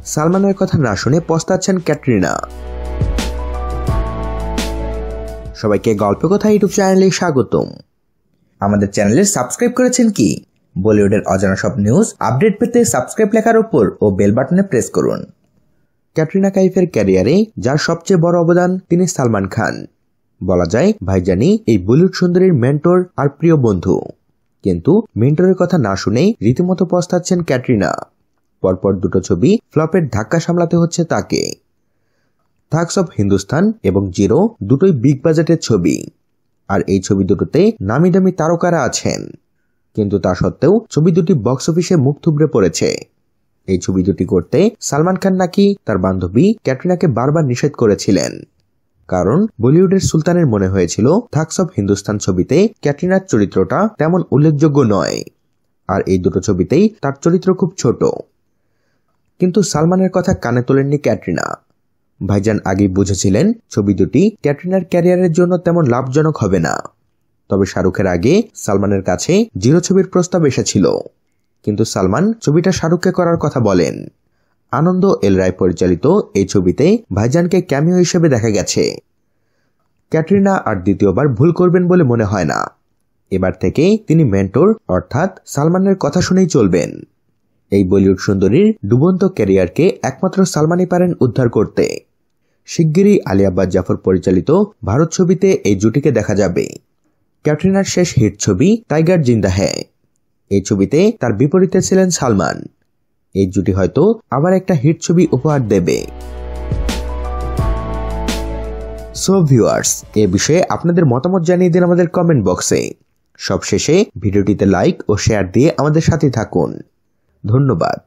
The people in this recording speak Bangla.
সালমানের কথা না শুনে পস্তাচ্ছেন ক্যাটরিনা। সবাইকে গল্প কথা ইউটিউব চ্যানেলে স্বাগতম। আমাদের চ্যানেলে সাবস্ক্রাইব করেছেন কি? বলিউডের অজানা সব নিউজ আপডেট পেতে সাবস্ক্রাইব লেখার উপর ও বেল বাটনে প্রেস করুন। ক্যাটরিনা কাইফের ক্যারিয়ারে যার সবচেয়ে বড় অবদান তিনি সালমান খান। বলা যায় ভাইজানি এই বলিউড সুন্দরীর মেন্টর আর প্রিয় বন্ধু। কিন্তু মেন্টরের কথা না শুনেই রীতিমতো পস্তাচ্ছেন ক্যাটরিনা। পরপর দুটো ছবি ফ্লপের ধাক্কা সামলাতে হচ্ছে তাকে। থাগস অফ হিন্দুস্তান এবং জিরো দুটোই বিগ বাজেটের ছবি, আর এই ছবি দুটোতে নামি দামি তারকারা আছেন। কিন্তু তা সত্ত্বেও ছবি দুটি বক্স অফিসে মুখ থুবড়ে পড়েছে। এই ছবি দুটি করতে সালমান খান নাকি তার বান্ধবী ক্যাটরিনাকে বারবার নিষেধ করেছিলেন, কারণ বলিউডের সুলতানের মনে হয়েছিল থাগস অফ হিন্দুস্তান ছবিতে ক্যাটরিনার চরিত্রটা তেমন উল্লেখযোগ্য নয়, আর এই দুটো ছবিতেই তার চরিত্র খুব ছোট। কিন্তু সালমানের কথা কানে তোলেননি ক্যাটরিনা। ভাইজান আগেই বুঝেছিলেন ছবি দুটি ক্যাটরিনার ক্যারিয়ারের জন্য তেমন লাভজনক হবে না। তবে শাহরুখের আগে সালমানের কাছে জিরো ছবির প্রস্তাব এসেছিল, কিন্তু সালমান ছবিটা শাহরুখকে করার কথা বলেন। আনন্দ এল রায় পরিচালিত এই ছবিতে ভাইজানকে ক্যামিও হিসেবে দেখা গেছে। ক্যাটরিনা আর দ্বিতীয়বার ভুল করবেন বলে মনে হয় না। এবার থেকে তিনি মেন্টর অর্থাৎ সালমানের কথা শুনেই চলবেন। এই বলিউড সুন্দরীর ডুবন্ত ক্যারিয়ারকে একমাত্র সালমানই পারেন উদ্ধার করতে। শিগগিরই আলী আব্বাস জাফর পরিচালিত ভারত ছবিতে এই জুটিকে দেখা যাবে। ক্যাটরিনার শেষ হিট ছবি টাইগার জিন্দা হ্যায়, এই ছবিতে তার বিপরীতে ছিলেন সালমান। এই জুটি হয়তো আবার একটা হিট ছবি উপহার দেবে। সো ভিউয়ার্স, এ বিষয়ে আপনাদের মতামত জানিয়ে দিন আমাদের কমেন্ট বক্সে। সবশেষে ভিডিওটিতে লাইক ও শেয়ার দিয়ে আমাদের সাথে থাকুন। ধন্যবাদ।